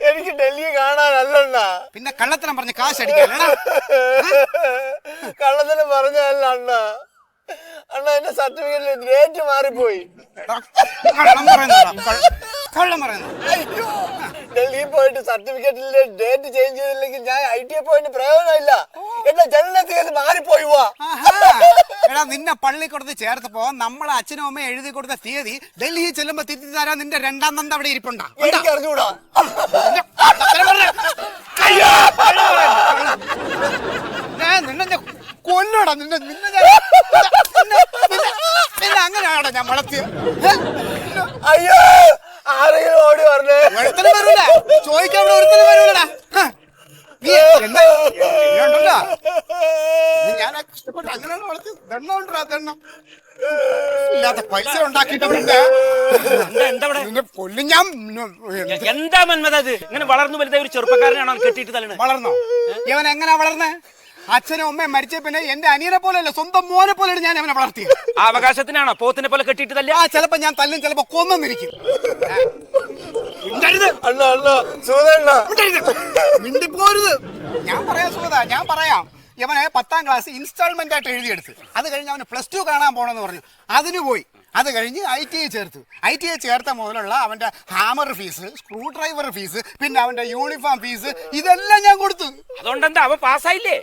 എനിക്ക് ഡൽഹി കാണാനല്ല. പിന്നെ കള്ളത്തരം പറഞ്ഞ കാശ് അടിക്കാനാ? കള്ളത്തരം പറഞ്ഞല്ല അണ്ണ. അണ്ണ എന്റെ സർട്ടിഫിക്കറ്റിൽ ഡേറ്റ് മാറിപ്പോയി. അയ്യോ, ഡൽഹി പോയിട്ട് സർട്ടിഫിക്കറ്റിൽ ഡേറ്റ് ചേഞ്ച് ചെയ്തില്ലെങ്കിൽ ഞാൻ ITI പോയിട്ട് പ്രയോജനമില്ല. എന്റെ ജനനത്തിൽ മാറിപ്പോയി. എടാ നിന്നെ പള്ളിക്കൂടത്ത് ചേർത്തപ്പോ നമ്മളെ അച്ഛനും അമ്മയും എഴുതി കൊടുത്ത തീയതി ഡൽഹി ചെല്ലുമ്പോ തിരുത്തി തരാൻ നിന്റെ രണ്ടാം നന്ദ അവിടെ ഇരിപ്പുണ്ടാ? എനിക്ക് അറിഞ്ഞൂടാ. നിന്നെ കൊല്ലടാ. നിന്നെ അങ്ങനെയാണോ ഞാൻ വളർത്തിയത്? അയ്യോ, ആരെങ്കിലും ഓടി പറഞ്ഞേ. ചോദിക്കാൻ ഒരുത്തരം വരൂലടാ. ഞാൻ കഷ്ടപ്പെട്ട് അങ്ങനെയാണ് വളർത്തി. ദണ്ണം ഇല്ലാത്ത പൈസ ഉണ്ടാക്കിയിട്ടുണ്ട്. കൊല്ലും ഞാൻ. എന്താ മന്മത ഇത്? ഇങ്ങനെ വളർന്നു വലുതായ ഒരു ചെറുപ്പക്കാരനാണോ കെട്ടിയിട്ട് തള്ളണത്? വളർന്നോ? ഇവൻ എങ്ങനെയാ വളർന്നേ? അച്ഛനും അമ്മയും മരിച്ച പിന്നെ എന്റെ അനിയനെ പോലെയല്ല, സ്വന്തം മോനെ പോലെയാണ് ഞാൻ അവനെ വളർത്തിയത്. ആ അവകാശത്തിനാണോ പോത്തിനെ പോലെ കെട്ടിയിട്ട് തല്ല? ചിലപ്പോ ഞാൻ തല്ലും, ചിലപ്പോ കൊന്നിരിക്കും. മിണ്ടിപ്പോരുത്. ഞാൻ പറയാം സുഗത, ഞാൻ പറയാം. ഇവനെ 10ാം ക്ലാസ് ഇൻസ്റ്റാൾമെന്റ് ആയിട്ട് എഴുതിയെടുത്ത്. അത് കഴിഞ്ഞ് അവന് +2 കാണാൻ പോണെന്ന് പറഞ്ഞു. അതിന് പോയി. അത് കഴിഞ്ഞ് ITI ചേർത്തു. ITI ചേർത്ത മുതലുള്ള അവന്റെ hammer fees, screw driver fees, പിന്നെ അവന്റെ യൂണിഫോം ഫീസ്, ഇതെല്ലാം ഞാൻ കൊടുത്തു. അതുകൊണ്ടെന്താ അവൻ പാസ്സായില്ലേ?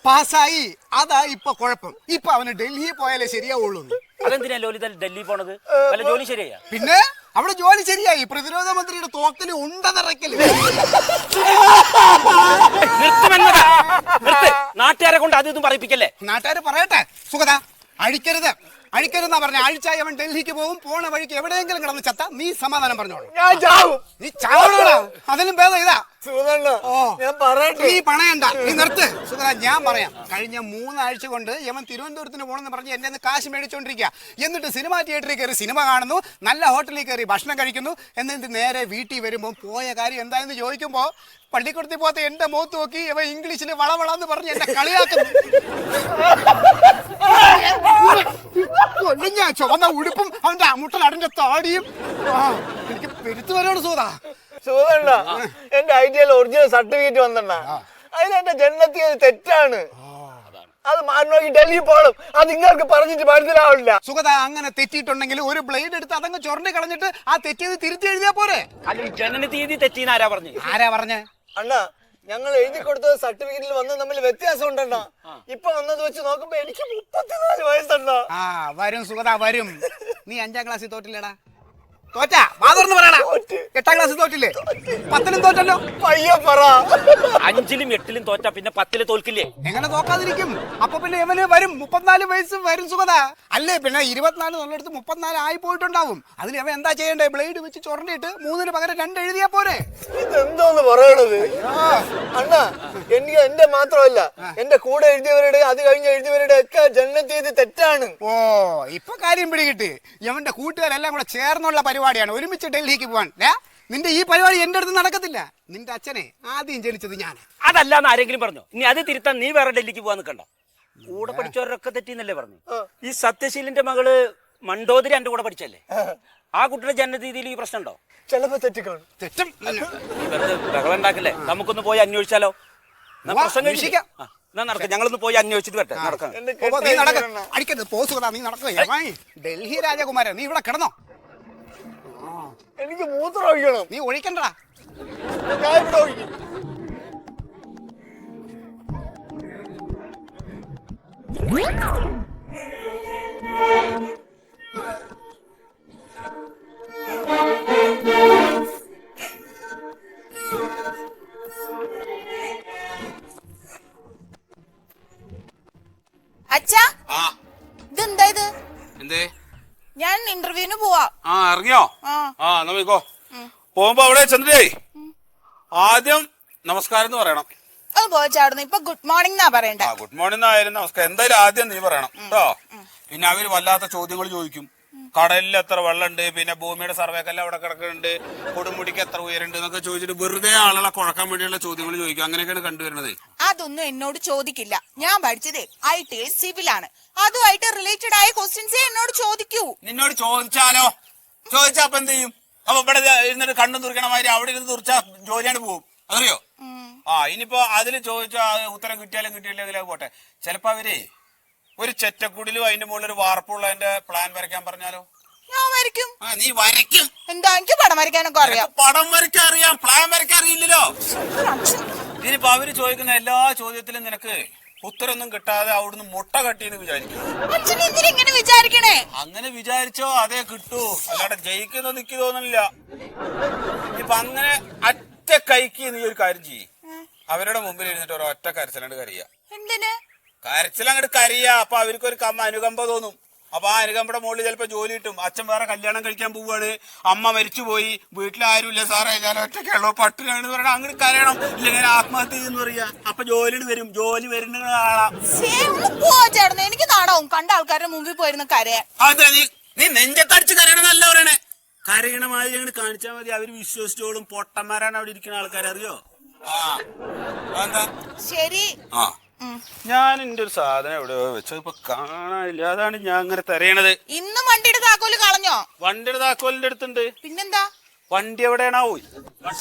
പാസ്സായി. അതാ ഇപ്പൊ കുഴപ്പം. ഇപ്പൊ അവന് ഡൽഹി പോയാലേ ശരിയാവുള്ളൂ. അതെന്തിനാ ലോലിത ഡൽഹി പോണത്? വല്ല ജോലി ശരിയാ? പിന്നെ അവിടെ ജോലി ശരിയായി. പ്രതിരോധ മന്ത്രിയുടെ തോക്കില് ഉണ്ട നിറയ്ക്കല്. നാട്ടുകാരെ കൊണ്ട് അത് ഇതും പറയിപ്പിക്കല്ലേ? നാട്ടുകാര് പറയട്ടെ സുഗത. അഴിക്കരുതെന്നാ പറഞ്ഞ. അഴിച്ചായി അവൻ ഡൽഹിക്ക് പോകും. പോണ വഴിക്ക് എവിടെയെങ്കിലും കിടന്ന് ചത്ത നീ സമാധാനം പറഞ്ഞോളൂ. ഞാൻ ചാവും. നീ ചാവണോടാ. അതിലും ഭേദം ഇതാ. ഞാൻ പറയട്ടെ. നീ പണയണ്ട, നീ നിർത്ത് സുഗത. ഞാൻ പറയാം. കഴിഞ്ഞ 3 ആഴ്ച കൊണ്ട് യവൻ തിരുവനന്തപുരത്തിന് പോകണമെന്ന് പറഞ്ഞ് എന്റെ കാശ് മേടിച്ചോണ്ടിരിക്കുക. എന്നിട്ട് സിനിമാ തിയേറ്ററിൽ കയറി സിനിമ കാണുന്നു, നല്ല ഹോട്ടലിൽ കയറി ഭക്ഷണം കഴിക്കുന്നു. എന്നിട്ട് നേരെ വീട്ടിൽ വരുമ്പോൾ പോയ കാര്യം എന്തായെന്ന് ചോദിക്കുമ്പോ പള്ളിക്കൂടത്തിൽ പോകാത്ത എന്റെ മുഖത്ത് നോക്കി ഇവ ഇംഗ്ലീഷിൽ വളവളാന്ന് പറഞ്ഞ് എന്നെ കളിയാക്കുന്നു. ഞാൻ ചുവന്ന ഉടുപ്പും അവന്റെ മുട്ടനടിന്റെ താടിയും. എനിക്ക് പെരുത്തു വരോട് സുഗത. എന്റെ ITI ഒറിജിനൽ സർട്ടിഫിക്കറ്റ് വന്നിട്ടുണ്ട. അതിൽ എന്റെ ജനനത്തിൽ തെറ്റാണ്. അത് മാറ്റി ഡൽഹി പോകണം. അത് നിങ്ങൾക്ക് പറഞ്ഞിട്ട് മനസ്സിലാവില്ല സുഗത. അങ്ങനെ തെറ്റിയിട്ടുണ്ടെങ്കിൽ ഒരു ബ്ലേഡ് എടുത്ത് അതങ്ങ് ചൊരണ്ടി കളഞ്ഞിട്ട് ആ തെറ്റിയത് തിരുത്തി എഴുതിയാ പോരെ. ജനന തീയതി തെറ്റീന്ന് ആരാ പറഞ്ഞേ? അണ്ണ, ഞങ്ങൾ എഴുതി കൊടുത്തത് സർട്ടിഫിക്കറ്റിൽ വന്നത് തമ്മിൽ വ്യത്യാസം ഉണ്ടണ്ണ. ഇപ്പൊ വന്നത് വെച്ച് നോക്കുമ്പോ എനിക്ക് 34 വയസ്സുണ്ടോ. വരും സുഗത, വരും. നീ 5ാം ക്ലാസ്സിൽ തോറ്റില്ലടാ? തോറ്റാ? വാതുറന്ന് പറയടാ. 8ാം ക്ലാസ്സിൽ തോറ്റില്ലേ? 10ലും തോറ്റല്ലോ. പയ്യ പറ. 5ലും 8ലും തോറ്റാ പിന്നെ 10ല് തോൽക്കില്ലേ? എങ്ങനെ തോക്കാതിരിക്കും? അപ്പൊ പിന്നെ ഇവന് വരും 34 വയസ്സ് വരും സുഗത. അല്ലേ പിന്നെ 24 നുള്ളടുത്ത് 34 ആയി പോയിട്ടുണ്ടാവും. അതിന് അവൻ എന്താ ചെയ്യണ്ടേ? ബ്ലേഡ് വെച്ച് ചൊരണ്ടിട്ട് 3ന് പകരം 2 എഴുതിയാ പോരെ. ഇതെന്തോന്ന് പറയണത് അണ്ണ? എനിക്ക് എന്റെ മാത്രമല്ല, എന്റെ കൂടെ എഴുതിയവരുടെ അത് കഴിഞ്ഞ് എഴുതിയവരുടെ ഒക്കെ ജനനത്തീയതി തെറ്റാണ്. ഓ, ഇപ്പൊ കാര്യം പിടികിട്ടി. ഇവന്റെ കൂട്ടുകാരെല്ലാം കൂടെ ചേർന്നുള്ള പരിപാടിയാണ് ഒരുമിച്ച് ഡൽഹിക്ക് പോവാൻ. നിന്റെ ഈ പരിപാടി എന്റെ അടുത്ത് നടക്കത്തില്ല. നിന്റെ അച്ഛനെ ആദ്യം ജനിച്ചത് ഞാൻ. അതല്ലാന്ന് ആരെങ്കിലും പറഞ്ഞു? ഇനി അത് തിരുത്താൻ നീ വേറെ ഡൽഹിക്ക് പോവാൻ നിൽക്കണ്ട. കൂടെ പഠിച്ചവരൊക്കെ തെറ്റിന്നല്ലേ പറഞ്ഞു? ഈ സത്യശീലിന്റെ മകള് മണ്ടോദരി എന്റെ കൂടെ പഠിച്ചല്ലേ? ആ കുട്ടിയുടെ ജനനതീതിയിൽ ഈ പ്രശ്നം ഉണ്ടോ? ചിലപ്പോ തെറ്റിക്കാണ്. തെറ്റും. വെറുതെ ബഹളം ഉണ്ടാക്കില്ലേ? നമുക്കൊന്ന് പോയി അന്വേഷിച്ചാലോ? ഞങ്ങളൊന്ന് പോയി അന്വേഷിച്ചിട്ട് വരട്ടെ. അടിക്കരുത്. പോസുകതാ, നീ നടക്കുക. ഡൽഹി രാജകുമാരൻ, നീ ഇവിടെ കിടന്നോ? എനിക്ക് മൂത്രം ഒഴിക്കണം. നീ ഒഴിക്കണ്ടടാ. ഞാൻ ഇവിടെ ഒഴിക്കും. അച്ഛാ, ഇതെന്താ ഇത്? എന്തേ? ഞാൻ ഇന്റർവ്യൂവിന് പോവാ. ഇറങ്ങിയോ? നമുക്കോ പോകുമ്പോ അവിടെ ചെന്നിട്ടേ ആദ്യം നമസ്കാരം എന്ന് പറയണം. അത് പോയിച്ചാടുന്നു. ഇപ്പൊ ഗുഡ് മോർണിംഗ് എന്നാ പറയണ്ടേ? ഗുഡ് മോർണിംഗ് ആയാലും നമസ്കാരം എന്തായാലും ആദ്യം നീ പറയണം കേട്ടോ. പിന്നെ അവര് വല്ലാത്ത ചോദ്യങ്ങൾ ചോദിക്കും. കടലിൽ എത്ര വെള്ളമുണ്ട്, പിന്നെ ഭൂമിയുടെ സർവേക്കെല്ലാം അവിടെ കിടക്കുന്നുണ്ട്, കൊടുമുടിക്ക് എത്ര ഉയരുണ്ട് എന്നൊക്കെ ചോദിച്ചിട്ട് വെറുതെ ആളുകളെ കുഴക്കാൻ വേണ്ടിയുള്ള ചോദ്യങ്ങൾ ചോദിക്കും. അങ്ങനെയൊക്കെയാണ് കണ്ടുവരുന്നത്. അതൊന്നും എന്നോട് ചോദിക്കില്ല. ഞാൻ പഠിച്ചതേ ITI സിവിലാണ്. അതുമായിട്ട് റിലേറ്റഡ് ആയ ക്വസ്റ്റ്യൻസേ എന്നോട് ചോദിക്കൂ. നിന്നോട് ചോദിച്ചാലോ? ചോദിച്ചാ അപ്പൊ എന്ത് ചെയ്യും? അപ്പൊ ഇവിടെ ഇരുന്നിട്ട് കണ്ണും തുറക്കണ മാതിരി അവിടെ ഇരുന്ന് തുറച്ചാ ജോലിയാണ് പോകും, അറിയോ? ഇനിയിപ്പോ അതില് ചോദിച്ചാ ഉത്തരം കിട്ടിയാലും കിട്ടിയില്ലെങ്കിലും പോട്ടെ. ചിലപ്പോ അവര് ഒരു ചെറ്റക്കുടിലും അതിന്റെ മുകളിൽ ഒരു വാർപ്പുള്ളതിന്റെ പ്ലാൻ വരയ്ക്കാൻ പറഞ്ഞാലോ? ഞാൻ വരയ്ക്കും. നീ വരയ്ക്കും? എന്താ, എനിക്ക് പടം വരയ്ക്കാനൊക്കെ അറിയാം. പടം വരയ്ക്കാൻ അറിയാം, പ്ലാൻ വരയ്ക്കാൻ അറിയില്ലല്ലോ. ഇനിയിപ്പോ അവര് ചോദിക്കുന്ന എല്ലാ ചോദ്യത്തിലും നിനക്ക് ഉത്തരൊന്നും കിട്ടാതെ അവിടുന്ന് മുട്ട കട്ടിന്ന് വിചാരിക്കും. ഇങ്ങനെ വിചാരിക്കണേ? അങ്ങനെ വിചാരിച്ചോ അതേ കിട്ടൂ, അല്ലാതെ ജയിക്കുന്ന നിക്ക് തോന്നുന്നില്ല. ഇപ്പൊ അങ്ങനെ ഒറ്റ കൈക്ക് നീ ഒരു കാര്യം ചെയ്യ്, അവരുടെ മുമ്പിൽ ഇരുന്നിട്ട് ഒരു ഒറ്റ കരച്ചിലങ്ങട് കരയുക. എന്തിന് കരച്ചിലങ്ങട് കരയുക. അപ്പൊ അവർക്കൊരു അനുകമ്പ തോന്നും. അപ്പൊ ആ അനുകമ്പയുടെ മുകളിൽ ചിലപ്പോ ജോലി കിട്ടും. അച്ഛൻ വേറെ കല്യാണം കഴിക്കാൻ പോവാണ്, അമ്മ മരിച്ചുപോയി, വീട്ടിലാരുമില്ല സാറേ, ഞാൻ ഒറ്റയ്ക്കുള്ളൂ, പട്ടിനാണ് പറഞ്ഞാൽ അങ്ങോട്ട് കരയണം, ഇല്ലെങ്കിൽ ആത്മഹത്യ ചെയ്യുന്ന പറയാ. അപ്പൊ ജോലി വരും, ജോലി വരുന്ന ആളാ. ചേട്ടന് എനിക്ക് നാടാവും കണ്ട ആൾക്കാരുടെ മുമ്പിൽ പോയിരുന്ന കരയാൻ. അതെ, നീ നെഞ്ചത്തടിച്ച് കരയണമെന്നല്ല പറയണേ, കരയണ മാതിരി അങ്ങോട്ട് കാണിച്ചാൽ മതി. അവര് വിശ്വസിച്ചോളും. പൊട്ടന്മാരാണ് അവിടെ ഇരിക്കുന്ന ആൾക്കാർ, അറിയോ? എന്താ ശരി. ഞാൻ എന്റെ ഒരു സാധനം എവിടെ വെച്ചത് ഇപ്പൊ കാണാനില്ല, അതാണ് ഞാൻ അങ്ങനെ തെരയണത്. ഇന്ന് വണ്ടിയുടെ താക്കോല് കളഞ്ഞോ? വണ്ടിയുടെ താക്കോലിന്റെ അടുത്തുണ്ട്. പിന്നെന്താ? വണ്ടി എവിടെയാണോ?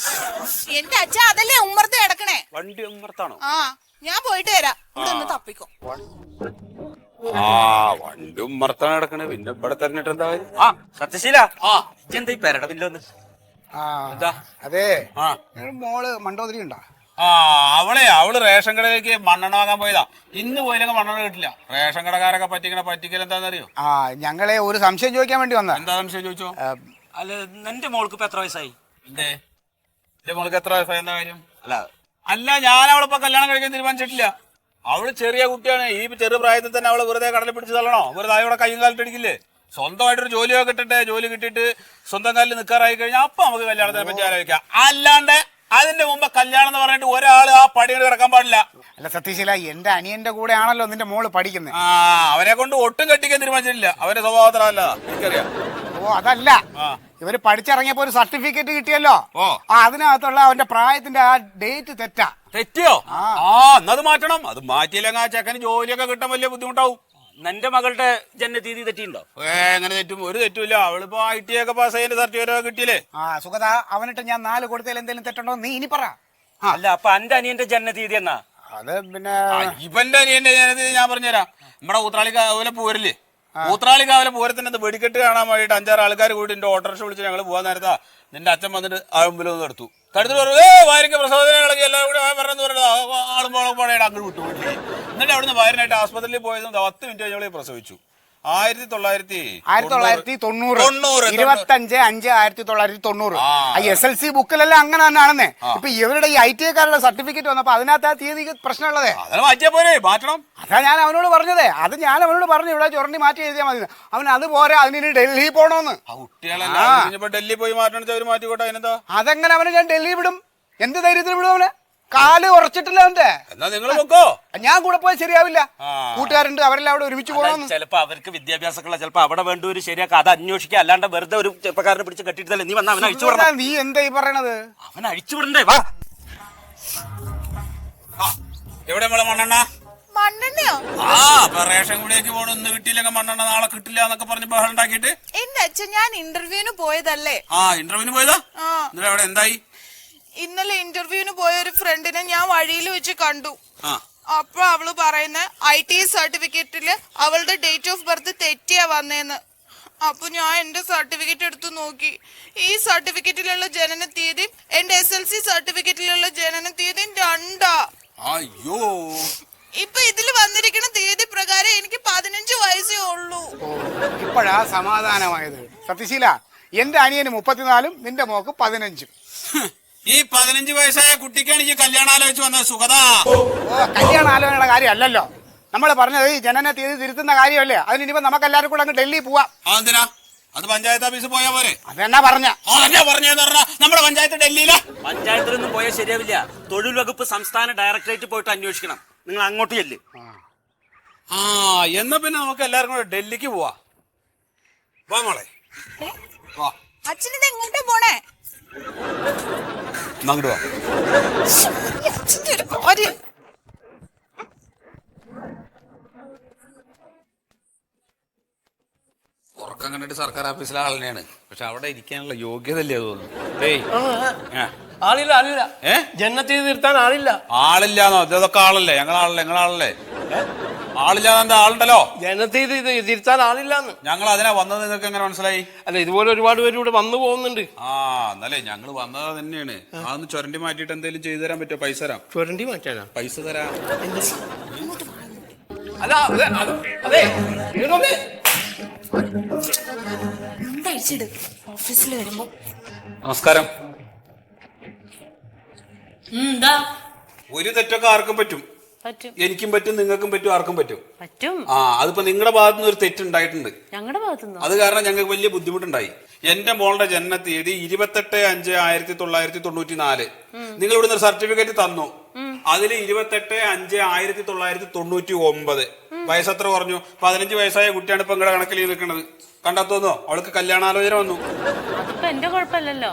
എന്റെ അച്ഛൻ അതല്ലേ ഉമ്മർത്ത് കിടക്കണേ. വണ്ടി ഉമ്മർത്താണോ? ഞാൻ പോയിട്ട് വരാം, ഇവിടെ ഒന്ന് തപ്പിക്കോ. വണ്ടി ഉമ്മർത്താണ് കിടക്കണേ, പിന്നെ ഇവിടെ തെരഞ്ഞിട്ട് എന്താ? സത്യശീല, എന്താ ഈ പെരട ബില്ലൊന്ന്? എന്താ? അതെ, മോള് മണ്ടോദരി ഉണ്ടോ? അവള് റേഷൻ കടയിലേക്ക് മണ്ണെണ്ണ വാങ്ങാൻ പോയതാ. ഇന്ന് പോയില്ലെങ്കിൽ മണ്ണെണ്ണ കിട്ടില്ല. റേഷൻ കടക്കാരൊക്കെ പറ്റിക്കൽ എന്താണെന്നറിയോ? ഞങ്ങളെ ഒരു സംശയം ചോദിക്കാൻ വേണ്ടി വന്നാ. എന്താ സംശയം ചോദിച്ചോ? അല്ല, നിന്റെ മോൾക്ക് ഇപ്പൊ എത്ര വയസ്സായി? എന്റെ മോൾക്ക് എത്ര വയസ്സായി എന്താ കാര്യം? അല്ല ഞാൻ അവളിപ്പോ കല്യാണം കഴിക്കാൻ തീരുമാനിച്ചിട്ടില്ല. അവള് ചെറിയ കുട്ടിയാണ്. ഈ ചെറു പ്രായത്തിൽ തന്നെ അവള് വെറുതെ കടലിൽ പിടിച്ച് തള്ളണോ? വെറുതെ അവിടെ കയ്യും കാലിട്ട് അടിക്കില്ലേ? സ്വന്തമായിട്ടൊരു ജോലിയൊക്കെ കിട്ടട്ടെ. ജോലി കിട്ടിയിട്ട് സ്വന്തം കാലിൽ നിൽക്കാറായി കഴിഞ്ഞാൽ അപ്പൊ നമുക്ക് കല്യാണത്തിനെ പറ്റി ആലോചിക്കാം. അല്ലാണ്ട് അതിന്റെ മുമ്പ് കല്യാണം എന്ന് പറഞ്ഞിട്ട് ഒരാൾ ആ പടികൾ കിടക്കാൻ പാടില്ല. അല്ല സത്യശീല, എന്റെ അനിയന്റെ കൂടെ ആണല്ലോ നിന്റെ മോള് പഠിക്കുന്നത്. അവനെ കൊണ്ട് ഒട്ടും കെട്ടിക്കാൻ തീരുമാനിച്ചിട്ടില്ല. അവന്റെ സ്വഭാവത്തിലല്ല, എനിക്കറിയാം. അതല്ല, ഇവര് പഠിച്ചിറങ്ങിയപ്പോ ഒരു സർട്ടിഫിക്കറ്റ് കിട്ടിയല്ലോ. അതിനകത്തുള്ള അവന്റെ പ്രായത്തിന്റെ ആ ഡേറ്റ് തെറ്റിയോ? എന്നത് മാറ്റണം. അത് മാറ്റിയില്ലെങ്കിൽ ആ ചെക്കന് ജോലിയൊക്കെ കിട്ടാൻ വലിയ ബുദ്ധിമുട്ടാവും. നിന്റെ മകളുടെ ജനനതീയതി തെറ്റിയുണ്ടോ? എങ്ങനെ തെറ്റും? ഒരു തെറ്റുമില്ല. അവളിപ്പോ ITI ഒക്കെ പാസ് ചെയ്യുന്ന സർട്ടിഫിക്കറ്റ് കിട്ടിയില്ലേ? സുഗത, അവനിട്ട് ഞാൻ 4 കൊടുത്തതിൽ എന്തെങ്കിലും തെറ്റുണ്ടോ നീ ഇനി പറ. അല്ല, അപ്പൊ എന്റെ അനിയന്റെ ജനനതീയതി എന്നാ? അത് പിന്നെ ഇവന്റെ അനിയന്റെ ജനനതീയതി ഞാൻ പറഞ്ഞുതരാം. നമ്മുടെ ഊത്രാളിക്കാവിലെ പൂരല്ലേ, ഊത്രാളിക്കാവിലെ പൂരത്തിന്റെ വെടിക്കെട്ട് കാണാൻ വേണ്ടിയിട്ട് 5-6 ആൾക്കാർ കൂടി എന്റെ ഓട്ടോറിക്ഷ വിളിച്ച് ഞങ്ങൾ പോകാൻ നേരത്താ നിന്റെ അച്ഛൻ വന്നിട്ട് ആ മുമ്പിലൊന്ന് തടുത്തു. വാരിക്ക് പ്രസവത്തിനൊക്കെ എല്ലാവരും കൂടി പറഞ്ഞു പറഞ്ഞത് ആളും പോളം പോണേടെ അങ്ങോട്ട് വിട്ടു. എന്നിട്ട് അവിടുന്ന് വയറിനായിട്ട് ആസ്പത്രിയിൽ പോയതും 10 മിനിറ്റ് കഴിഞ്ഞ പ്രസവിച്ചു. 1990 SLC ബുക്കിലെല്ലാം അങ്ങനെ തന്നെയാണെന്നേ. ഇപ്പൊ ഇവരുടെ ഈ ITIക്കാരുടെ സർട്ടിഫിക്കറ്റ് വന്നപ്പോ അതിനകത്ത് ആ തീയതി പ്രശ്നമുള്ളതേ. അത് മാറ്റിയാ പോരെ, മാറ്റണം. അതാ ഞാൻ അവനോട് പറഞ്ഞതേ. അത് ഞാൻ അവനോട് പറഞ്ഞു ഇവിടെ ചുരണ്ടി മാറ്റി എഴുതിയാൽ മതി. അവൻ അത് പോരാ, അതിന് ഡൽഹി പോണോന്ന്. കുട്ടികളെ ഡൽഹി പോയി മാറ്റണം, അവർ മാറ്റിക്കോട്ടെ. അതിനെന്താ? അതെങ്ങനെ അവന് ഞാൻ ഡൽഹി വിടും? എന്ത് ധൈര്യത്തിൽ വിടും? അവന് കാല് ഉറച്ചിട്ടില്ല അവന്റെ. എന്നാ നിങ്ങൾ നോക്കോ, ഞാൻ കൂടെ പോയി ശരിയാവില്ല. കൂട്ടുകാരുണ്ട്, അവരെല്ലാം അവിടെ ഒരുമിച്ച് പോകണം. ചിലപ്പോ അവർക്ക് വിദ്യാഭ്യാസമുള്ള ചിലപ്പോ അവിടെ വേണ്ട ഒരു ശരിയാക്കാം, അത് അന്വേഷിക്കുക. അല്ലാണ്ട് വെറുതെ ഒരു ചെറുപ്പക്കാരനെ പിടിച്ച് കെട്ടിയിട്ടല്ലേ നീ വന്ന അവനെ അഴിച്ചു വിടണം. നീ എന്താ ഈ പറയണത്? അവനെ അഴിച്ചു വിടണ്ടേ? വാ. എവിടെ നമ്മളെ മണ്ണെണ്ണ? മണ്ണെണ്ണയോ? റേഷൻ കൂടിയേക്ക് പോകണം. ഇന്ന് കിട്ടിയില്ലെങ്കിൽ മണ്ണെണ്ണ നാളെ കിട്ടില്ല എന്നൊക്കെ പറഞ്ഞ് ബഹളം ഉണ്ടാക്കിയിട്ട്. എന്റെ അച്ഛൻ ഞാൻ ഇന്റർവ്യൂവിന് പോയതല്ലേ. ഇന്റർവ്യൂവിന് പോയതാ? എന്നിട്ട് അവിടെ എന്തായി? ഇന്നലെ ഇന്റർവ്യൂവിന് പോയ ഒരു ഫ്രണ്ടിനെ ഞാൻ വഴിയിൽ വെച്ച് കണ്ടു. അപ്പൊ അവള് പറയുന്ന ITI സർട്ടിഫിക്കറ്റില് അവളുടെ ഡേറ്റ് ഓഫ് ബർത്ത് തെറ്റിയാ വന്നേന്ന്. അപ്പൊ ഞാൻ എന്റെ സർട്ടിഫിക്കറ്റ് എടുത്തു നോക്കി. ഈ സർട്ടിഫിക്കറ്റിലുള്ള ജനന തീയതിയും എന്റെ SLC സർട്ടിഫിക്കറ്റിലുള്ള ജനന തീയതിയും 2. അയ്യോ, ഇപ്പൊ ഇതില് വന്നിരിക്കുന്ന തീയതി പ്രകാരം എനിക്ക് 15 വയസ്സേ ഉള്ളൂ. ഇപ്പോഴാ സമാധാനമായത്. സത്യശീല, എന്റെ അനിയന് 34, നിന്റെ മോക്ക് 15. ഈ 15 വയസ്സായ കുട്ടിക്കാണ് ഈ കല്യാണാലോചിച്ച് വന്നത്. സുഗത, കല്യാണാലോചനയുടെ കാര്യം അല്ലല്ലോ നമ്മൾ പറഞ്ഞത്. ഈ ജനന തീയതി തിരുത്തുന്ന കാര്യമല്ലേ. അതിനിപ്പോ നമുക്ക് എല്ലാവരും കൂടെ അങ്ങ് ഡൽഹി പോവാം. എന്തിനാ? അത് പഞ്ചായത്ത് ഓഫീസിൽ പോയാ പോരെ? അതെന്നാ പറഞ്ഞെന്ന് പറഞ്ഞാ നമ്മുടെ പഞ്ചായത്ത് ഡൽഹിയിലാ. പഞ്ചായത്തിലൊന്നും പോയാൽ ശരിയാവില്ല. തൊഴിൽ വകുപ്പ് സംസ്ഥാന ഡയറക്ടറേറ്റ് പോയിട്ട് അന്വേഷിക്കണം. നിങ്ങൾ അങ്ങോട്ട് ചെല്ല്. എന്നാ പിന്നെ നമുക്ക് എല്ലാവരും കൂടെ ഡൽഹിക്ക് പോവാ. വാ മോളെ, വാ. അച്ഛനിത് എങ്ങോട്ടാ പോണേ? അങ്ങോട്ട് വാ. അച്ഛന്റെ ഒരു കാര്യം. ഉറക്കം നോട്ടം കണ്ടിട്ട് സർക്കാർ ഓഫീസിലെ ആൾ തന്നെയാണ്. പക്ഷെ അവിടെ ഇരിക്കാനുള്ള യോഗ്യത അല്ലേ തോന്നുന്നു. ഏയ് ആളില്ല ആളില്ല. ജന്നത്ത് ചെയ്ത് നിർത്താൻ ആളില്ല. ആളില്ലാന്നോ? ഇതൊക്കെ ആളല്ലേ? ഞങ്ങളാളല്ലേ? നിങ്ങളാളല്ലേ? ആളില്ലാതെ എന്താ? ആളുണ്ടല്ലോ. ജന്നത്ത് ചെയ്ത് തിരുത്താൻ ആളില്ലാന്ന്. ഞങ്ങൾ അതിനാ വന്നത്. നിങ്ങൾക്ക് എങ്ങനെ മനസ്സിലായി? അല്ല, ഇതുപോലെ ഒരുപാട് പേര് ഇവിടെ വന്നു പോകുന്നുണ്ട്. എന്നല്ലേ ഞങ്ങൾ വന്നത് തന്നെയാണ്. അതൊന്ന് ചുരണ്ടി മാറ്റിയിട്ട് എന്തെങ്കിലും ചെയ്തു തരാൻ പറ്റുമോ? പൈസ തരാം. ചുരണ്ടി മാറ്റാനാ? പൈസ തരാം. അല്ല അതെ ഓഫീസിൽ വരുമ്പോ. നമസ്കാരം. എന്താ ഒരു തെറ്റൊക്കെ ആർക്കും പറ്റും. പറ്റും. എനിക്കും പറ്റും, നിങ്ങൾക്കും പറ്റും, ആർക്കും പറ്റും. പറ്റും. അതിപ്പോ നിങ്ങളുടെ ഭാഗത്തുനിന്ന് ഒരു തെറ്റുണ്ടായിട്ടുണ്ട്. ഞങ്ങളുടെ ഭാഗത്തുനിന്നോ? അത് കാരണം ഞങ്ങൾക്ക് വലിയ ബുദ്ധിമുട്ടുണ്ടായി. എന്റെ മോളുടെ ജനനത്തീയതി 28/5/1994. നിങ്ങൾ ഇവിടുന്ന് ഒരു സർട്ടിഫിക്കറ്റ് തന്നു. അതിൽ 28/5/1999. വയസ്സെത്ര പറഞ്ഞു? 15 വയസ്സായ കുട്ടിയാണ് ഇപ്പൊ നിങ്ങളുടെ കണക്കിൽ നിൽക്കുന്നത്. കണ്ടെത്തുന്നോ? അവൾക്ക് കല്യാണാലോചന വന്നു. അതിപ്പോ എന്റെ കുഴപ്പമില്ലല്ലോ.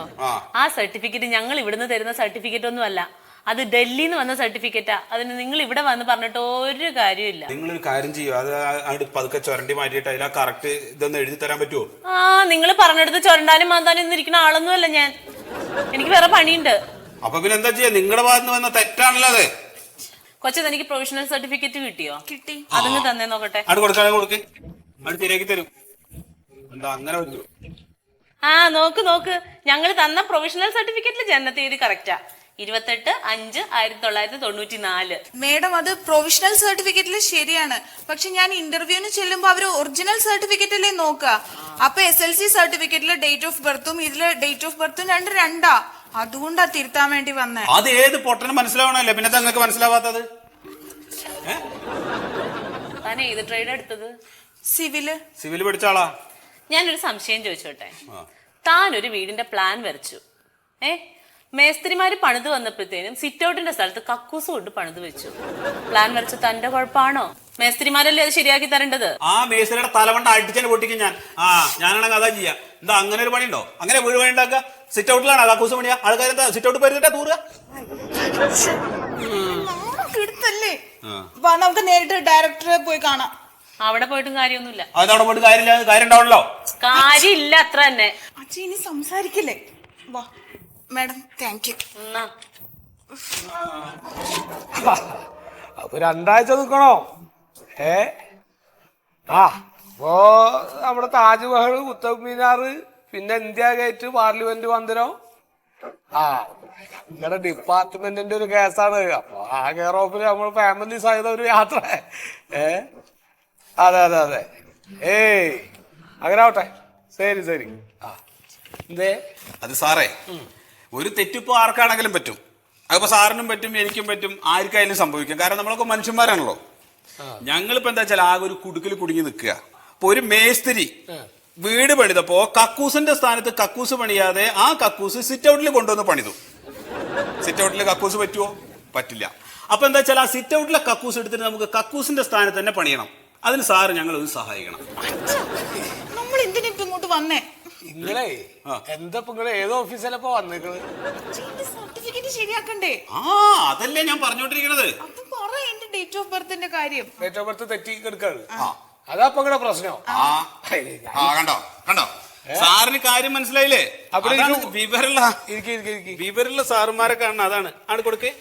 ആ സർട്ടിഫിക്കറ്റ് ഞങ്ങൾ ഇവിടുന്ന് തരുന്ന സർട്ടിഫിക്കറ്റ് ഒന്നും അല്ല, അത് ഡൽഹിന്ന് വന്ന സർട്ടിഫിക്കറ്റാ. അതിന് നിങ്ങൾ ഇവിടെ വന്ന് പറഞ്ഞിട്ട് ഒരു കാര്യമില്ല. നിങ്ങളൊരു കാര്യം ചെയ്യൂ, അത് പതുക്കെ ചുരണ്ടി മാറ്റിയിട്ട് അതിലാ കറക്റ്റ് ഇതൊന്ന് എഴുതി തരാൻ പറ്റുമോ? നിങ്ങൾ പറഞ്ഞെടുത്ത് ചുരണ്ടാനും മാന്താനും ഇന്നിരിക്കുന്ന ആളൊന്നും അല്ല ഞാൻ. എനിക്ക് വേറെ പണിയുണ്ട്. അപ്പൊ പിന്നെ എന്താ ചെയ്യാ? നിങ്ങളുടെ ഭാഗത്ത് വന്ന തെറ്റാണല്ലോ അത്. കൊച്ചത് എനിക്ക് പ്രൊവിഷണൽ സർട്ടിഫിക്കറ്റ് കിട്ടിയോ? കിട്ടി. അതങ്ങ് തന്നെ നോക്കട്ടെ. അത് കൊടുക്കാതെ കൊടുക്ക്. അത് ശരിയാക്കി തരും. എന്താ അങ്ങനെ പറ്റൂ? നോക്ക് ഞങ്ങൾ തന്ന പ്രൊവിഷണൽ സർട്ടിഫിക്കറ്റിൽ ജനനത്തീയതി കറക്റ്റാ. 28/5/1994. മേഡം, അത് പ്രൊവിഷണൽ സർട്ടിഫിക്കറ്റിൽ ശരിയാണ്. പക്ഷെ ഞാൻ ഇന്റർവ്യൂവിന് ചെല്ലുമ്പോ അവര് ഒറിജിനൽ സർട്ടിഫിക്കറ്റ് അല്ലേ നോക്കുക. അപ്പൊ SLC സർട്ടിഫിക്കറ്റിലെ ഡേറ്റ് ഓഫ് ബർത്തും ഇതിലെ ഡേറ്റ് ഓഫ് ബർത്തും രണ്ടാ. അതുകൊണ്ടാ തിരുത്താൻ വേണ്ടി വന്നേ. അത് ഏത് പൊട്ടനും മനസ്സിലാവണല്ലേ? പിന്നെ നിങ്ങൾക്ക് മനസ്സിലാവാത്തത്? താൻ ഏത് ട്രേഡ് എടുത്തത്? സിവില് പഠിച്ച ആളാ. ഞാനൊരു സംശയം ചോദിച്ചോട്ടെ. താൻ ഒരു വീടിന്റെ പ്ലാൻ വരച്ചു. മേസ്ത്രിമാര് പണിത് വന്നപ്പോഴത്തേനും സിറ്റ് ഔട്ടിന്റെ സ്ഥലത്ത് കക്കൂസ് കൊണ്ട് പണിത് വെച്ചു. പ്ലാൻ വരച്ച തന്റെ കുഴപ്പമാണോ? മേസ്ത്രിമാരല്ലേ അത് ശരിയാക്കി തരേണ്ടത്. മേസ്ത്രിയുടെ തലവണ്ട അടിച്ചാൽ പൊട്ടിക്കും ഞാൻ. ഞാനാണെങ്കിൽ അതാ ചെയ്യാ. എന്താ അങ്ങനെ ഒരു പണിയുണ്ടോ? അങ്ങനെ വീട് പണി ഉണ്ടാക്കുക? സിറ്റ് ഔട്ടിലാണ് കക്കൂസ് പണിയാ? ആൾക്കാരെന്താ സിറ്റ് ഔട്ട് പരിധിട്ടാ തൂറുക? നമുക്ക് നേരിട്ട് ഡയറക്ടറെ പോയി കാണാം. അവിടെ പോയിട്ടും കാര്യമൊന്നുമില്ല. അതവിടെ പോയിട്ട് കാര്യമില്ല. കാര്യം ഉണ്ടാവണല്ലോ. കാര്യമില്ല, അത്ര തന്നെ. അച്ഛൻ ഇനി സംസാരിക്കില്ലേ? വാ മാഡം, താങ്ക് യു. അപ്പൊ 2 ആഴ്ച നിക്കണോ? അപ്പോ നമ്മുടെ താജ്മഹൽ, കുത്തബ് മിനാർ, പിന്നെ ഇന്ത്യ ഗേറ്റ്, പാർലമെന്റ് മന്ദിരം. നിങ്ങളുടെ ഡിപ്പാർട്ട്മെന്റിന്റെ ഒരു കേസാണ്. അപ്പൊ ആ കെയർ ഓഫിൽ നമ്മൾ ഫാമിലി സഹിതം ഒരു യാത്ര. അതെ അങ്ങനെ ആവട്ടെ. ശരി. എന്തേ? അത് സാറേ, ഒരു തെറ്റിപ്പോ ആർക്കാണെങ്കിലും പറ്റും. അതിപ്പോ സാറിനും പറ്റും, എനിക്കും പറ്റും, ആർക്കായാലും സംഭവിക്കും. കാരണം നമ്മളൊക്കെ മനുഷ്യന്മാരാണല്ലോ. ഞങ്ങളിപ്പോ എന്താ വെച്ചാൽ ആകെ ഒരു കുടുക്കിൽ കുടുങ്ങി നിൽക്കുക. അപ്പൊ ഒരു മേസ്തിരി വീട് പണിതപ്പോ കക്കൂസിന്റെ സ്ഥാനത്ത് കക്കൂസ് പണിയാതെ ആ കക്കൂസ് സിറ്റ് ഔട്ടിൽ കൊണ്ടുവന്ന് പണിതു. സിറ്റ് ഔട്ടിൽ കക്കൂസ് പറ്റുമോ? പറ്റില്ല. അപ്പൊ എന്താ വെച്ചാൽ ആ സിറ്റ് ഔട്ടിലെ കക്കൂസ് എടുത്തിട്ട് നമുക്ക് കക്കൂസിന്റെ സ്ഥാനത്ത് തന്നെ പണിയണം. അതിന് സാറ് ഞങ്ങൾ ഒന്ന് സഹായിക്കണം. നമ്മൾ എന്തിനാ ഇപ്പൊ ഇങ്ങോട്ട് വന്നേ? നിങ്ങളെ എന്താ ഏതോ ഓഫീസിലപ്പോ വന്നേക്കണത്? സർട്ടിഫിക്കറ്റ് ശരിയാക്കണ്ടേ? അതല്ലേ ഞാൻ പറഞ്ഞോണ്ടിരിക്കണത്. എന്റെ ഡേറ്റ് ഓഫ് ബർത്തിന്റെ കാര്യം. ഡേറ്റ് ഓഫ് ബർത്ത് തെറ്റി കിടക്കാണ്. അതാപ്പോ ഇവിടെ പ്രശ്നം. കണ്ടോ സാറിന് കാര്യം മനസ്സിലായില്ലേ? വിവരമുള്ള സാറുമാരെ കാണണം. അതാണ് കൊടുക്കേ.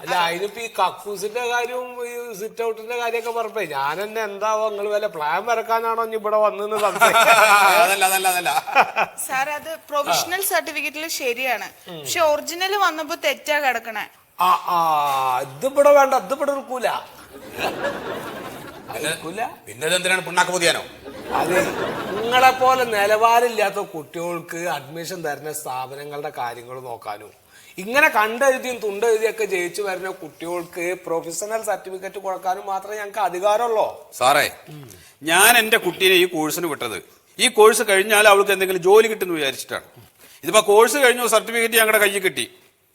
അല്ല, അതിനിപ്പോ ഈ കക്കൂസിന്റെ കാര്യവും ഈ സിറ്റ് ഔട്ടിന്റെ കാര്യമൊക്കെ പറഞ്ഞപ്പോ ഞാൻ തന്നെ എന്താവോ നിങ്ങൾ വല്ല പ്ലാൻ വരക്കാനാണോ ഇവിടെ വന്നെന്ന് അതല്ല സാർ, അത് പ്രൊവിഷണൽ സർട്ടിഫിക്കറ്റിൽ ശരിയാണ്. പക്ഷെ ഒറിജിനൽ വന്നപ്പോ തെറ്റാ കിടക്കണേ. ഇതിവിടെ വേണ്ട, ഇതിവിടെ എടുക്കൂല. പിന്നെ എന്തിനാണ് പിണ്ണാക്ക് പൊതിയാനോ? അതെ, നിങ്ങളെ പോലെ നിലവാരമില്ലാത്ത കുട്ടികൾക്ക് അഡ്മിഷൻ തരുന്ന സ്ഥാപനങ്ങളുടെ കാര്യങ്ങൾ നോക്കാനും ഇങ്ങനെ കണ്ടെഴുതിയും തുണ്ടെഴുതിയൊക്കെ ജയിച്ചു വരുന്ന കുട്ടികൾക്ക് പ്രൊഫഷണൽ സർട്ടിഫിക്കറ്റ് കൊടുക്കാനും മാത്രമേ ഞങ്ങൾക്ക് അധികാരമുള്ളൂ. സാറേ, ഞാൻ എന്റെ കുട്ടീനെ ഈ കോഴ്സിന് വിട്ടത് ഈ കോഴ്സ് കഴിഞ്ഞാൽ അവൾക്ക് എന്തെങ്കിലും ജോലി കിട്ടുമെന്ന് വിചാരിച്ചിട്ടാണ്. ഇതിപ്പോ കോഴ്സ് കഴിഞ്ഞു, സർട്ടിഫിക്കറ്റ് ഞങ്ങളുടെ കയ്യിൽ കിട്ടി.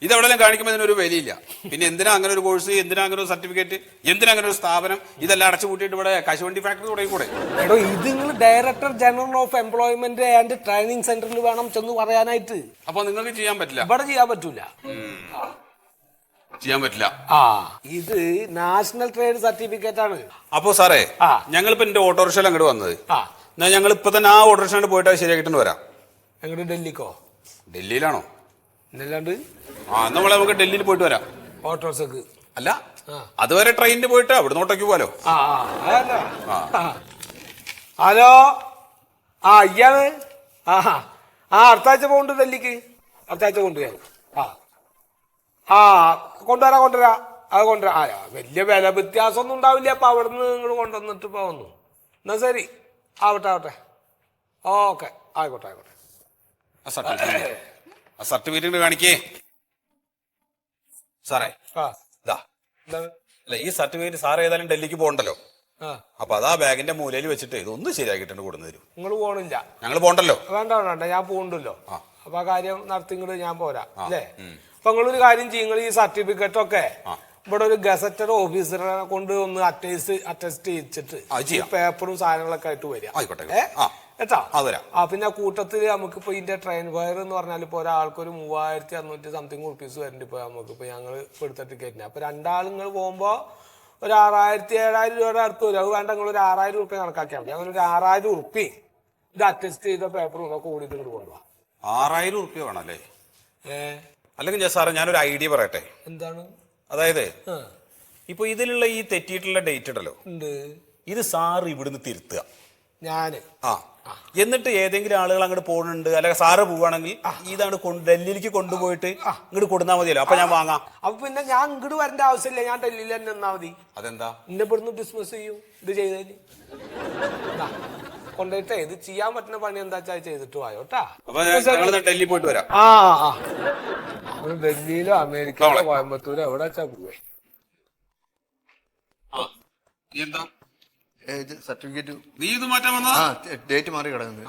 ഇതെവിടെല്ലാം കാണിക്കുമ്പോൾ ഇതിനൊരു വിലയില്ല. പിന്നെ എന്തിനാ അങ്ങനെ ഒരു കോഴ്സ്, എന്തിനാ അങ്ങനെ ഒരു സർട്ടിഫിക്കറ്റ്, എന്തിനാ അങ്ങനെ ഒരു സ്ഥാപനം? ഇതെല്ലാം അടച്ചു കൂട്ടിയിട്ട് ഇവിടെ കശുവണ്ടി ഫാക്ടറി തുടങ്ങിക്കൂടെ? എടോ, ഇത് നിങ്ങൾ director general of employment and training സെന്ററിൽ വേണം ചെന്ന് പറയാനായിട്ട്. അപ്പൊ നിങ്ങൾക്ക് ചെയ്യാൻ പറ്റില്ല? ഇവിടെ ചെയ്യാൻ പറ്റൂല. ചെയ്യാൻ പറ്റില്ല. ഇത് നാഷണൽ ട്രേഡ് സർട്ടിഫിക്കറ്റ് ആണ്. അപ്പോ സാറേ, ഞങ്ങളിപ്പോ എന്റെ ഓട്ടോറിക്ഷയിൽ അങ്ങോട്ട് വന്നത് എന്നാ ഞങ്ങൾ ഇപ്പൊ തന്നെ ആ ഓട്ടോറിക്ഷ പോയിട്ട് അത് ശരിയാക്കിട്ട് വരാം. എങ്ങോട്ട് ഡൽഹിക്കോ? ഡൽഹിയിലാണോ? എന്നല്ലാണ്ട് നമ്മളെ നമുക്ക് ഡൽഹിയിൽ പോയിട്ട് വരാം. ഓട്ടോറിക്ഷക്ക് അല്ല, അതുവരെ ട്രെയിനിൽ പോയിട്ട് അവിടുന്ന് ഓട്ടോയ്ക്ക് പോലോ. ഹലോ, ഇയാള് അടുത്ത ആഴ്ച പോകണ്ട് ഡൽഹിക്ക്. അടുത്ത ആഴ്ച കൊണ്ടുവരാം. കൊണ്ടുവരാ അത് കൊണ്ടുവരാ. വലിയ വില വ്യത്യാസം ഒന്നും ഉണ്ടാവില്ല. അപ്പൊ അവിടുന്ന് നിങ്ങൾ കൊണ്ടുവന്നിട്ട് പോകുന്നു. എന്നാ ശരി, ആവട്ടെ. ഓക്കെ, ആയിക്കോട്ടെ. സർട്ടിഫിക്കറ്റ് കാണിക്കേ സാറേ. അല്ല, ഈ സർട്ടിഫിക്കറ്റ് സാർ ഏതായാലും ഡൽഹിക്ക് പോകണ്ടല്ലോ. അപ്പൊ അതാ ബാഗിന്റെ മൂലയിൽ വെച്ചിട്ട് ഇതൊന്നും ശരിയാക്കിട്ടുണ്ട് കൊടുന്നു തരും. നിങ്ങൾ പോണില്ല? ഞങ്ങൾ പോകണ്ടല്ലോ. വേണ്ട, ഞാൻ പോകണ്ടല്ലോ. അപ്പൊ ആ കാര്യം നടത്തിങ്ങോട്ട് ഞാൻ പോരാ അല്ലേ? അപ്പൊ നിങ്ങളൊരു കാര്യം ചെയ്യും, നിങ്ങൾ ഈ സർട്ടിഫിക്കറ്റ് ഒക്കെ ഇവിടെ ഒരു ഗസറ്റഡ് ഓഫീസറെ കൊണ്ട് ഒന്ന് അറ്റസ്റ്റ് ചെയ്യിച്ചിട്ട് പേപ്പറും സാധനങ്ങളൊക്കെ ആയിട്ട് വരിക കേട്ടോ. പിന്നെ കൂട്ടത്തില് നമുക്കിപ്പോ ഇതിന്റെ ട്രെയിൻ ഫെയർ എന്ന് പറഞ്ഞാൽ ഇപ്പൊ ഒരാൾക്ക് ഒരു 3600 സംതിങ് റുപ്പീസ് വരണ്ട. ഇപ്പൊ നമുക്കിപ്പോ ഞങ്ങള് എടുത്ത ടിക്കറ്റിന് അപ്പൊ രണ്ടാളുങ്ങൾ പോകുമ്പോ ഒരു 6000-7000 രൂപയുടെ അടുത്ത് വരും. അത് വേണ്ട, നിങ്ങൾ ഒരു 6000 റുപ്യ കണക്കാക്കിയാൽ മതി. അങ്ങനെ ഒരു 6000 റുപ്യ ഇത് അറ്റസ്റ്റ് ചെയ്ത പേപ്പറും ഒക്കെ കൂടിയിട്ട് കൊണ്ടുപോകാം. 6000 റുപ്യ വേണല്ലേ? അല്ലെങ്കിൽ സാറേ ഞാനൊരു ഐഡിയ പറയട്ടെ. എന്താണ്? അതായത് ഇപ്പൊ ഇതിലുള്ള ഈ തെറ്റിയിട്ടുള്ള ഡേറ്റ് ഉണ്ടല്ലോ, ഇത് സാറ് ഇവിടുന്ന് തിരുത്തുക. ഞാന് എന്നിട്ട് ഏതെങ്കിലും ആളുകൾ അങ്ങോട്ട് പോകുന്നുണ്ട് അല്ലെങ്കിൽ സാറ് പോവുകയാണെങ്കിൽ ഇതാണ് ഡൽഹിയിലേക്ക് കൊണ്ടുപോയിട്ട് ഇങ്ങോട്ട് കൊടുത്താൽ മതിയല്ലോ. അപ്പൊ ഞാൻ വാങ്ങാം. അപ്പൊ പിന്നെ ഞാൻ ഇങ്ങോട്ട് വരേണ്ട ആവശ്യമില്ല, ഞാൻ ഡൽഹിയിൽ തന്നെ നിന്നാ മതി. അതെന്താ? എന്നെ ഇവിടുന്ന് ഡിസ്മിസ് ചെയ്യും ഇത് ചെയ്തതിന്. കൊണ്ടുപോയിട്ടേ ഇത് ചെയ്യാൻ പറ്റുന്ന പണി എന്താ വെച്ചാൽ ചെയ്തിട്ട് പോയോട്ടാ. ഡൽഹി പോയിട്ട് വരാം. ഡൽഹിയിലോ അമേരിക്കയിലോ കോയമ്പത്തൂരോ എവിടെ വെച്ചാ പോവേ. സർട്ടിഫിക്കറ്റ് നീ ഇത് മാറ്റാൻ വന്നാ? ഡേറ്റ് മാറി കിടക്കുന്നത്.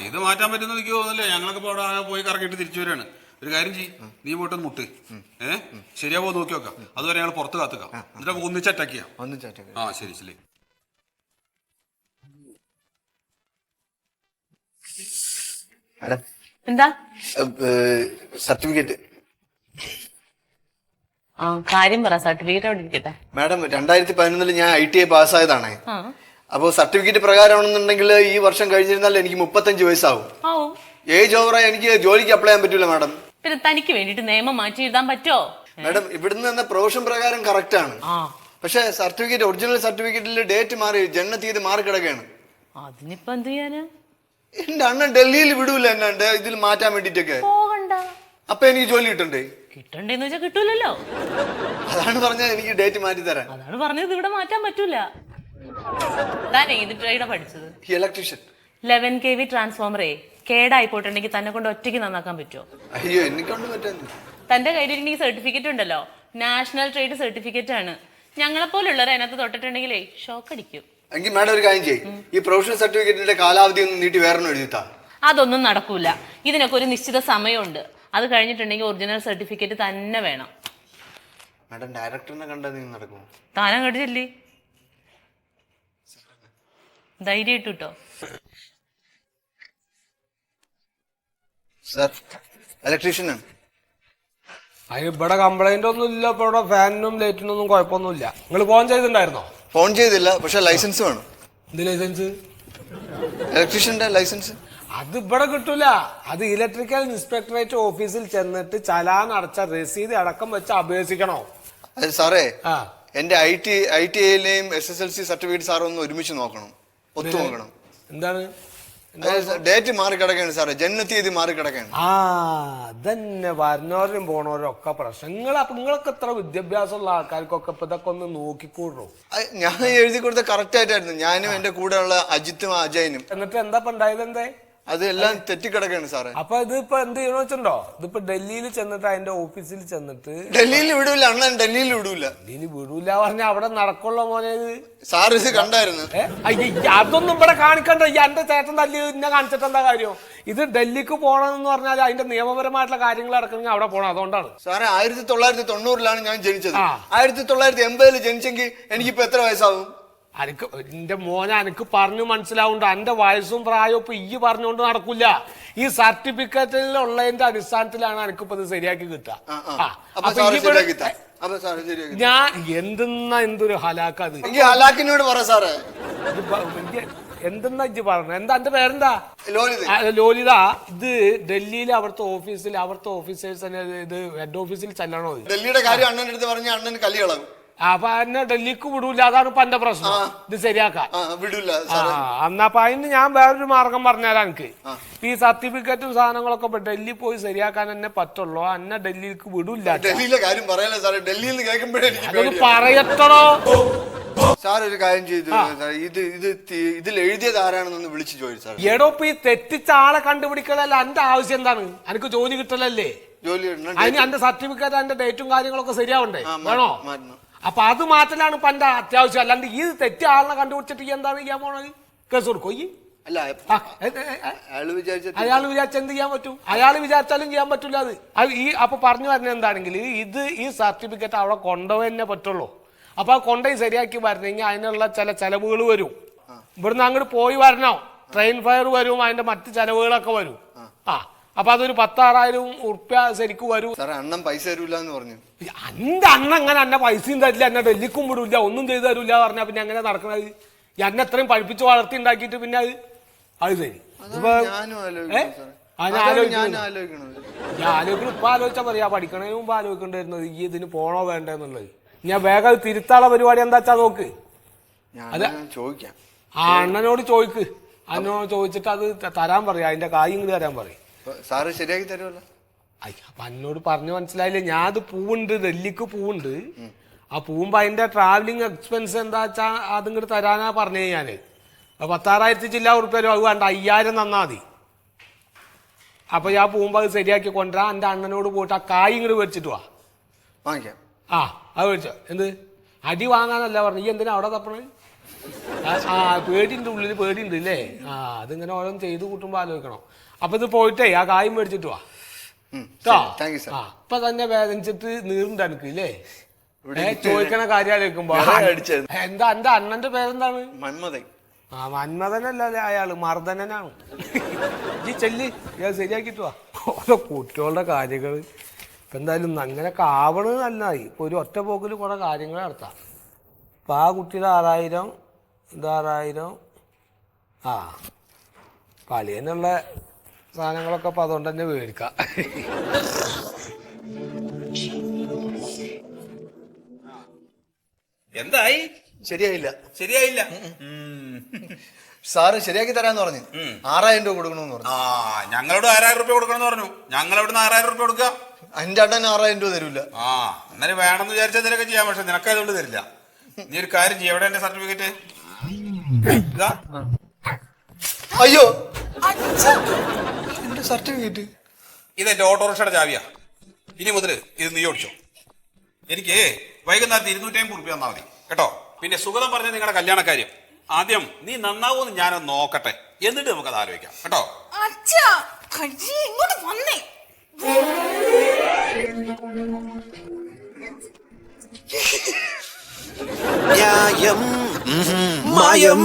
ഇത് മാറ്റാൻ പറ്റുന്ന എനിക്ക് തോന്നുന്നില്ലേ. ഞങ്ങളൊക്കെ ഇപ്പൊ അവിടെ പോയി കറക്കിയിട്ട് തിരിച്ചു വരാണ്. ഒരു കാര്യം ചെയ്യ്, നീ പോയിട്ട് മുട്ട് ശരിയാവോ നോക്കി നോക്കാം. അതുവരെ ഞങ്ങൾ പുറത്ത് കാത്തുക്കാം. എന്നിട്ട് ഒന്നിച്ച് അറ്റാക്ക് ചെയ്യാം. ശരി. എന്താ സർട്ടിഫിക്കറ്റ്? കാര്യം പറ. സർട്ടിഫിക്കറ്റ് അവിടെ ഇരിക്കട്ടെ. മാഡം, 2011 ഞാൻ ITI പാസ്സായതാണ്. അപ്പൊ സർട്ടിഫിക്കറ്റ് പ്രകാരമാണെന്നുണ്ടെങ്കിൽ ഈ വർഷം കഴിഞ്ഞിരുന്നാൽ എനിക്ക് 35 വയസ്സാവും. ഏജ് ഓവറായി എനിക്ക് ജോലിക്ക് അപ്ലൈ ചെയ്യാൻ പറ്റൂല മാഡം. പിന്നെ തനിക്ക് വേണ്ടിട്ട് നിയമം മാറ്റി എഴുതാൻ പറ്റോ? മാഡം, ഇവിടുന്ന് തന്നെ പ്രൊഫഷൻ പ്രകാരം കറക്റ്റ് ആണ്. പക്ഷെ സർട്ടിഫിക്കറ്റ്, ഒറിജിനൽ സർട്ടിഫിക്കറ്റിൽ ഡേറ്റ് മാറി, ജനനത്തീയതി മാറി കിടക്കുകയാണ്. അതിനിപ്പോ എന്ത് ചെയ്യാന്? എന്റെ അണ്ണൻ ഡൽഹിയിൽ വിടൂല എന്നെ ഇതിൽ മാറ്റാൻ വേണ്ടിട്ടൊക്കെ. അപ്പൊ എനിക്ക് ജോലി കിട്ടണ്ടേ? കിട്ടണ്ടേന്ന് വെച്ചാൽ കിട്ടൂലല്ലോ. അതാണ് പറഞ്ഞത് എനിക്ക് ഡേറ്റ് മാറ്റി തരാൻ. അതാണ് പറഞ്ഞത് ഇവിടെ മാറ്റാൻ പറ്റൂല. താൻ ഏത് ട്രേഡാ പഠിച്ചത്? ഇലക്ട്രീഷ്യൻ. 11 kV ട്രാൻസ്ഫോമറേ കേടായി പോയിട്ടുണ്ടെങ്കിൽ തന്നെ കൊണ്ട് ഒറ്റയ്ക്ക് നന്നാക്കാൻ പറ്റുമോ? അയ്യോ, എന്നെക്കൊണ്ട് പറ്റാൻ. തന്റെ കയ്യിൽ സർട്ടിഫിക്കറ്റ് ഉണ്ടല്ലോ, നാഷണൽ ട്രേഡ് സർട്ടിഫിക്കറ്റ് ആണ്. ഞങ്ങളെ പോലുള്ളവർ അതിനകത്ത് തൊട്ടിട്ടുണ്ടെങ്കിലേ ഷോക്ക് അടിക്കും. എങ്കിൽ മാഡം ഒരു കാര്യം ചെയ്യും, ഈ പ്രൊഫഷണൽ സർട്ടിഫിക്കറ്റിന്റെ കാലാവധി ഒന്ന് നീട്ടി വേറെ എഴുതിത്താ. അതൊന്നും നടക്കൂല. ഇതിനൊക്കെ ഒരു നിശ്ചിത സമയമുണ്ട്. അത് കഴിഞ്ഞിട്ടുണ്ടെങ്കിൽ ഒറിജിനൽ സർട്ടിഫിക്കറ്റ് തന്നെ വേണം. മാഡം, ഡയറക്ടറിനെ കണ്ടത് നടക്കും. താനം കണ്ടില്ലേ? ധൈര്യമായിട്ട് കിട്ടോ. സർ, ഇലക്ട്രീഷ്യനാണ്. ഇവിടെ കംപ്ലൈന്റ് ഒന്നും ഇല്ല. ഇപ്പൊ ഇവിടെ ഫാനിനും ലൈറ്റിനും ഒന്നും കുഴപ്പമൊന്നുമില്ല. നിങ്ങൾ ഫോൺ ചെയ്തിട്ടുണ്ടായിരുന്നോ? ഫോൺ ചെയ്തില്ല, പക്ഷെ ലൈസൻസ് വേണം. എന്ത് ലൈസൻസ്? ഇലക്ട്രീഷ്യന്റെ ലൈസൻസ്. അത് ഇവിടെ കിട്ടൂല. അത് ഇലക്ട്രിക്കൽ ഇൻസ്പെക്ടറേറ്റ് ഓഫീസിൽ ചെന്നിട്ട് ചലാൻ അടച്ച രസീത് അടക്കം വെച്ച് അപേക്ഷിക്കണോ? അത് സാറേ, എന്റെ ITIയിലെയും SSLC സർട്ടിഫിക്കറ്റ് സാർ ഒന്ന് ഒരുമിച്ച് നോക്കണം, ഒത്തു നോക്കണം. എന്താണ്? ഡേറ്റ് മാറി കിടക്കാണ് സാറേ, ജനനത്തീയതി മാറി കിടക്കാണ്. അതന്നെ വരുന്നവരും പോണവരും ഒക്കെ പ്രശ്നങ്ങൾ. അപ്പൊ നിങ്ങളൊക്കെ എത്ര വിദ്യാഭ്യാസമുള്ള ആൾക്കാർക്കൊക്കെ ഇപ്പൊ ഇതൊക്കെ ഒന്ന് നോക്കിക്കൂടോ? ഞാൻ എഴുതി കൊടുത്ത കറക്റ്റ് ആയിട്ടായിരുന്നു, ഞാനും എന്റെ കൂടെയുള്ള അജിത്തും അജയനും. എന്നിട്ട് എന്താ ഉണ്ടായത്? എന്തേ? അതെല്ലാം തെറ്റിക്കിടക്കാണ് സാറേ. അപ്പൊ ഇതിപ്പോ എന്ത് ചെയ്യണോ വെച്ചിട്ടുണ്ടോ? ഇതിപ്പോ ഡൽഹിയിൽ ചെന്നിട്ട് അതിന്റെ ഓഫീസിൽ ചെന്നിട്ട്. ഡൽഹിയിൽ വിടൂല അണ്ണൻ, ഡൽഹിയിൽ വിടൂല. ഡൽഹിയിൽ വിടൂല പറഞ്ഞ അവിടെ നടക്കുള്ള മോനെ. സാർ ഇത് കണ്ടായിരുന്നു? അതൊന്നും ഇവിടെ കാണിക്കണ്ട. എന്റെ ചേട്ടൻ തല്ലി ഇന്നെ കാണിച്ചിട്ട് എന്താ കാര്യം? ഇത് ഡൽഹിക്ക് പോകണമെന്ന് പറഞ്ഞാൽ അതിന്റെ നിയമപരമായിട്ടുള്ള കാര്യങ്ങൾ നടക്കണമെങ്കിൽ അവിടെ പോകണം. അതുകൊണ്ടാണ് സാറേ. 1990 ഞാൻ ജനിച്ചത്. 1980 ജനിച്ചെങ്കിൽ എനിക്കിപ്പോ എത്ര വയസ്സാവും? അനക്ക് എന്റെ മോനെ അനക്ക് പറഞ്ഞു മനസ്സിലാവുണ്ട്. എന്റെ വയസ്സും പ്രായവും ഇപ്പൊ ഈ പറഞ്ഞുകൊണ്ട് നടക്കില്ല. ഈ സർട്ടിഫിക്കറ്റിലുള്ളതിന്റെ അടിസ്ഥാനത്തിലാണ് എനിക്കിപ്പോ ഇത് ശരിയാക്കി കിട്ടുക. ഞാൻ എന്തൊരു ഹലാക്കത്. ഹലാക്കിനോട് പറ സാറേ. എന്തെന്നാ ഇജ്ജ് പറഞ്ഞത്? എന്താ എന്റെ പേരെന്താ? ലോലിത. ലോലിത. ഇത് ഡൽഹിയിലെ അവിടുത്തെ ഓഫീസേഴ്സ് തന്നെ ഇത് ഹെഡ് ഓഫീസിൽ ചെല്ലണോ? ഡൽഹിയുടെ കാര്യം അണ്ണൻ്റെ അടുത്ത് പറഞ്ഞ അണ്ണന് കല്ലി കളകും. അപ്പൊ എന്നെ ഡൽഹിക്ക് വിടൂല, അതാണ് ഇപ്പൊ എന്റെ പ്രശ്നം. ഇത് ശരിയാക്കാൻ വിടൂല. അന്നപ്പൊ അതിന് ഞാൻ വേറൊരു മാർഗം പറഞ്ഞുതരാം. എനിക്ക് ഈ സർട്ടിഫിക്കറ്റും സാധനങ്ങളൊക്കെ ഇപ്പൊ ഡൽഹി പോയി ശരിയാക്കാൻ തന്നെ പറ്റുള്ളൂ. എന്നെ ഡൽഹിക്ക് വിടൂല. ഡൽഹിയിലെ കാര്യം പറയല്ലേ സാറേ, ഡൽഹിയിൽ നിന്ന് കേൾക്കുമ്പോഴേ അതൊന്ന് പറയത്തണോ? സാർ ഒരു കാര്യം ചെയ്തു, ഇതിൽ എഴുതിയത് ആരാണെന്നൊന്ന് വിളിച്ചു ചോദിച്ചു സാർ. എടോ, ഇപ്പൊ ഈ തെറ്റിച്ച ആളെ കണ്ടുപിടിക്കലല്ല എന്റെ ആവശ്യം. എന്താണ്? എനിക്ക് ജോലി കിട്ടലല്ലേ? ജോലി അതിന് എന്റെ സർട്ടിഫിക്കറ്റ്, എന്റെ ഡേറ്റും കാര്യങ്ങളൊക്കെ ശരിയാവണ്ടേ? വേണോ? അപ്പൊ അത് മാറ്റലാണ് ഇപ്പൊ എന്റെ അത്യാവശ്യം. അല്ലാണ്ട് ഈ തെറ്റിയ ആളിനെ കണ്ടുപിടിച്ചിട്ട് എന്താണ് ചെയ്യാൻ പോണത്? കേസ് കൊടുക്കോ? അല്ല, അയാൾ വിചാരിച്ച എന്ത് ചെയ്യാൻ പറ്റും? അയാൾ വിചാരിച്ചാലും ചെയ്യാൻ പറ്റില്ല. അത് അപ്പൊ പറഞ്ഞു വരുന്നത് എന്താണെങ്കിൽ ഈ സർട്ടിഫിക്കറ്റ് അവിടെ കൊണ്ടുപോയി തന്നെ പറ്റുള്ളൂ. അപ്പൊ ആ കൊണ്ടുപോയി ശരിയാക്കി വരണമെങ്കിൽ അതിനുള്ള ചില ചെലവുകൾ വരും. ഇവിടുന്ന് അങ്ങോട്ട് പോയി വരണോ, ട്രെയിൻ ഫെയർ വരും, അതിന്റെ മറ്റ് ചെലവുകളൊക്കെ വരും. അപ്പൊ അതൊരു 10,000-6,000 ഉറുപ്പ്യ ശരിക്കും വരും. അണ്ണൻ പൈസ തരൂല എന്ന് പറഞ്ഞു. എന്റെ അണ്ണ അങ്ങനെ എന്നെ പൈസയും തരില്ല, എന്നെ ഡൽഹിക്കും വിടില്ല, ഒന്നും ചെയ്തു തരൂല്ല പറഞ്ഞാ പിന്നെ എങ്ങനെ നടക്കണത്? എന്നെ എത്രയും പഠിപ്പിച്ച് വളർത്തി ഉണ്ടാക്കിയിട്ട് പിന്നെ അത് ശരി. ഞാൻ ആലോചിക്കണം. ഇപ്പൊ ആലോചിച്ചാ പറയാ, പഠിക്കണതിന് മുമ്പ് ആലോചിക്കേണ്ടിരുന്നത് ഈ ഇതിന് പോണോ വേണ്ടെന്നുള്ളത്. ഞാൻ വേഗം അത് തിരുത്താനുള്ള പരിപാടി എന്താ വെച്ചാ നോക്ക്. അതെ, ചോദിക്കാം. അണ്ണനോട് ചോദിക്ക്. അണ്ണനോട് ചോദിച്ചിട്ട് അത് തരാൻ പറയാ, അതിന്റെ കായും കൂടി തരാൻ പറയും. സാറ് ശരിയാക്കി തരുമല്ലോ. അപ്പൊ എന്നോട് പറഞ്ഞു മനസ്സിലായില്ലേ? ഞാൻ അത് പൂവുണ്ട്, ഡൽഹിക്ക് പൂവുണ്ട്. ആ പൂവുമ്പോ അതിന്റെ ട്രാവലിംഗ് എക്സ്പെൻസ് എന്താ വെച്ചാ അതിങ്ങോട്ട് തരാനാ പറഞ്ഞു. ഞാന് 10,000 ചില്ല ഉറുപ്പ്യ അത് വേണ്ട, 5,000 തന്നാ മതി. അപ്പൊ ഞാൻ പൂവുമ്പോ അത് ശരിയാക്കി കൊണ്ടുവരാ. എന്റെ അണ്ണനോട് പോയിട്ട് ആ കായ് ഇങ്ങോട്ട് മേടിച്ചിട്ട് വാ. വാങ്ങിക്കാം. അത് മേടിച്ചോ. എന്ത് അടി വാങ്ങാനല്ല പറഞ്ഞു. ഈ എന്തിനാ അവിടെ തപ്പണത്? പേടിയുണ്ട്, ഉള്ളിൽ പേടിയുണ്ട് അല്ലേ? അതിങ്ങനെ ഓരോന്നും ചെയ്ത് കൂട്ടുമ്പോ ആലോചിക്കണം. അപ്പൊ ഇത് പോയിട്ടേ ആ കായും മേടിച്ചിട്ട് വാ. ഇപ്പൊ തന്നെ വേദനിച്ചിട്ട് നീറുണ്ട് എനിക്ക് ഇല്ലേ? ചോദിക്കണ കാര്യം ആലോചിക്കുമ്പോ. എന്താ എന്റെ അണ്ണന്റെ പേരെന്താണ്? മന്മഥൻ. മന്മഥനല്ല അയാള്, മർദ്ദനാണ്. ഈ ചെല്ലി ഞാൻ ശരിയാക്കിട്ട് വാ. ഓരോ കുട്ടികളുടെ കാര്യങ്ങൾ ഇപ്പൊ എന്തായാലും അങ്ങനെയൊക്കെ ആവണത് നന്നായി. ഇപ്പൊ ഒരു ഒറ്റ പോക്കിൽ കുറെ കാര്യങ്ങൾ നടത്താം. ഇപ്പൊ ആ കുട്ടിയുടെ 6,000, ഇത് 6,000. കളിയനുള്ള സാധനങ്ങളൊക്കെ അപ്പൊ അതുകൊണ്ട് തന്നെ മേടിക്കാം. എന്തായി? ശരിയായില്ല. സാറ് ശരിയാക്കി തരാന്ന് പറഞ്ഞു. 6,000 രൂപ കൊടുക്കണമെന്ന് പറഞ്ഞു. ഞങ്ങളോട് 6,000 രൂപ കൊടുക്കണമെന്ന് പറഞ്ഞു. ഞങ്ങൾ എവിടുന്ന് 6,000 രൂപ കൊടുക്കുക? എന്റെ അണ്ണൻ 6,000 രൂപ തരൂല. അന്നേരം വേണമെന്ന് വിചാരിച്ചാൽ എന്തൊക്കെ ചെയ്യാം, പക്ഷെ നിനക്കായതുകൊണ്ട് തരില്ല. നീ ഒരു കാര്യം ചെയ്യ, എവിടെ എന്റെ സർട്ടിഫിക്കറ്റ്? അയ്യോ, എന്റെ സർട്ടിഫിക്കറ്റ്. ഇതെന്റെ ഓട്ടോറിക്ഷയുടെ ചാവിയാ. ഇനി മുതൽ ഇത് നീ ഓടിച്ചോ. എനിക്ക് വൈകുന്നേരത്ത് 250 രൂപ തന്നാ മതി കേട്ടോ. പിന്നെ സുഗതം പറഞ്ഞ നിങ്ങളുടെ കല്യാണക്കാര്യം ആദ്യം നീ നന്നാവൂന്ന് ഞാനൊന്ന് നോക്കട്ടെ, എന്നിട്ട് നമുക്കത് ആലോചിക്കാം കേട്ടോ. ന്യായം മായം